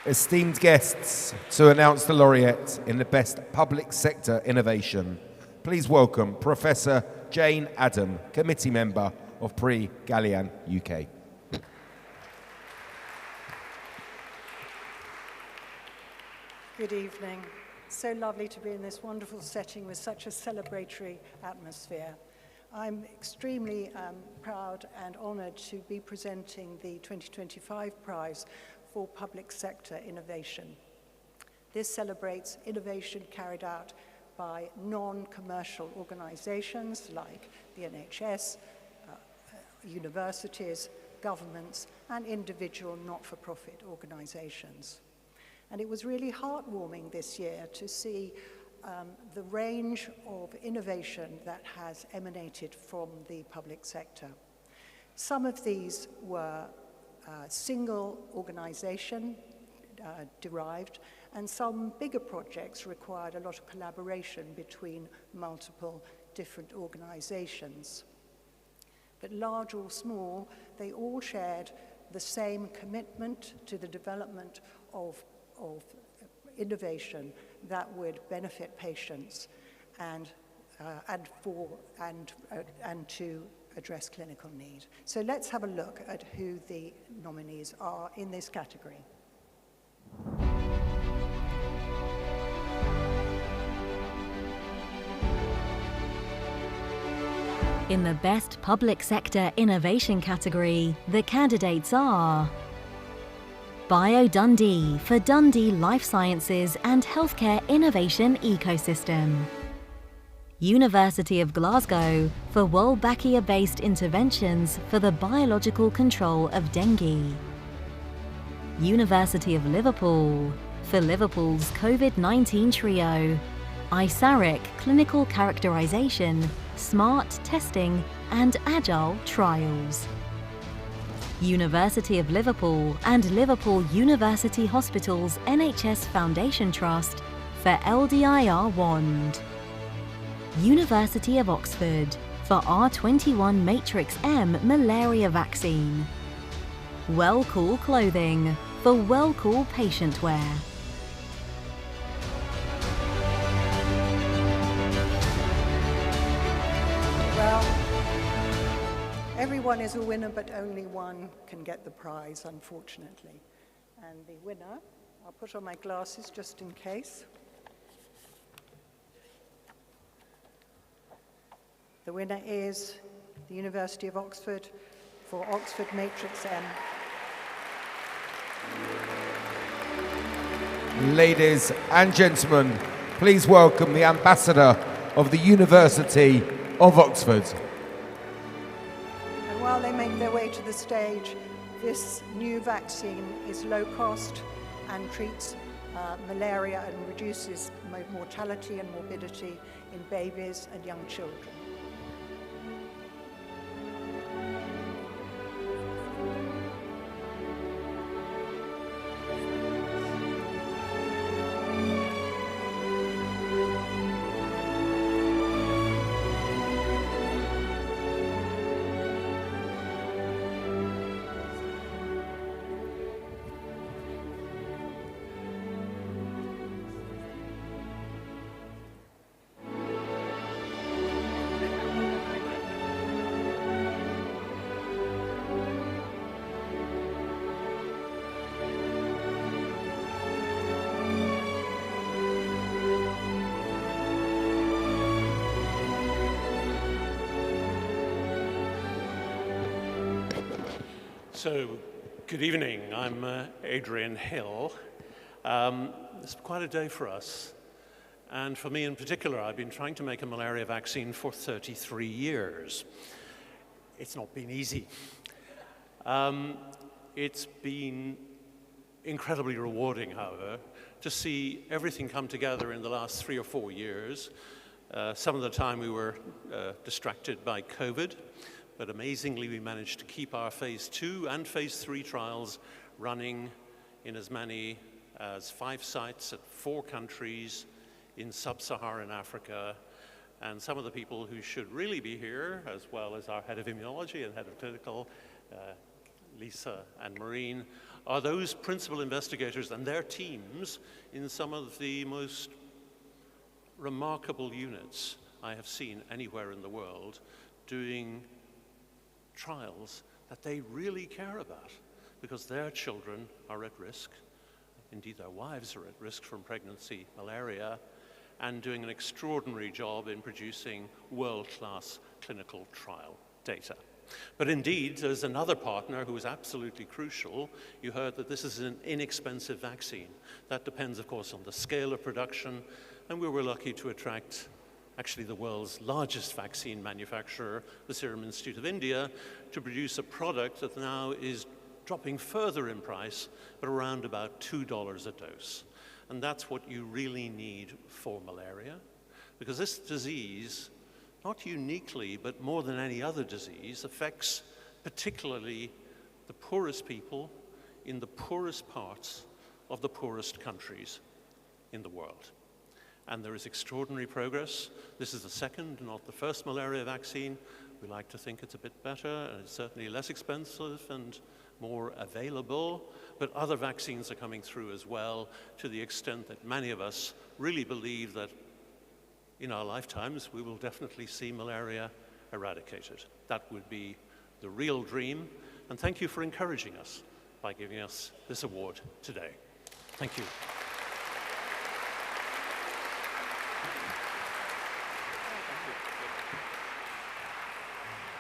Esteemed guests, to announce the laureate in the Best Public Sector Innovation, please welcome Professor Jane Adam, Committee Member of Prix, Galien, UK. Good evening. So lovely to be in this wonderful setting with such a celebratory atmosphere. I'm extremely proud and honoured to be presenting the 2025 Prize for Public Sector Innovation. This celebrates innovation carried out by non-commercial organisations like the NHS, universities, governments, and individual not-for-profit organisations. And it was really heartwarming this year to see the range of innovation that has emanated from the public sector. Some of these were single organisation derived, and some bigger projects required a lot of collaboration between multiple different organisations. But large or small, they all shared the same commitment to the development of innovation that would benefit patients and to address clinical need. So let's have a look at who the nominees are in this category. In the Best Public Sector Innovation category, the candidates are BioDundee for Dundee Life Sciences and Healthcare Innovation Ecosystem. University of Glasgow for Wolbachia-based interventions for the biological control of dengue. University of Liverpool for Liverpool's COVID-19 trio, ISARIC clinical characterization, smart testing and agile trials. University of Liverpool and Liverpool University Hospitals NHS Foundation Trust for LDIR wand. University of Oxford for R21 Matrix M malaria vaccine. Wellcool Clothing for Wellcool patient wear. Well, everyone is a winner, but only one can get the prize, unfortunately. And the winner, I'll put on my glasses just in case. The winner is the University of Oxford for Oxford Matrix M. Ladies and gentlemen, please welcome the Ambassador of the University of Oxford. And while they make their way to the stage, this new vaccine is low cost and treats malaria and reduces mortality and morbidity in babies and young children. So, good evening. I'm Adrian Hill. It's quite a day for us. And for me in particular, I've been trying to make a malaria vaccine for 33 years. It's not been easy. It's been incredibly rewarding, however, to see everything come together in the last 3 or 4 years. Some of the time we were distracted by COVID. But amazingly, we managed to keep our phase 2 and phase 3 trials running in as many as 5 sites at 4 countries in sub-Saharan Africa. And some of the people who should really be here, as well as our head of immunology and head of clinical, Lisa and Maureen, are those principal investigators and their teams in some of the most remarkable units I have seen anywhere in the world doing trials that they really care about because their children are at risk, indeed their wives are at risk from pregnancy, malaria, and doing an extraordinary job in producing world-class clinical trial data. But indeed, there's another partner who is absolutely crucial. You heard that this is an inexpensive vaccine. That depends, of course, on the scale of production, and we were lucky to attract actually the world's largest vaccine manufacturer, the Serum Institute of India, to produce a product that now is dropping further in price, but around about $2 a dose. And that's what you really need for malaria, because this disease, not uniquely, but more than any other disease, affects particularly the poorest people in the poorest parts of the poorest countries in the world. And there is extraordinary progress. This is the second, not the first malaria vaccine. We like to think it's a bit better, and it's certainly less expensive and more available, but other vaccines are coming through as well, to the extent that many of us really believe that in our lifetimes we will definitely see malaria eradicated. That would be the real dream, and thank you for encouraging us by giving us this award today. Thank you.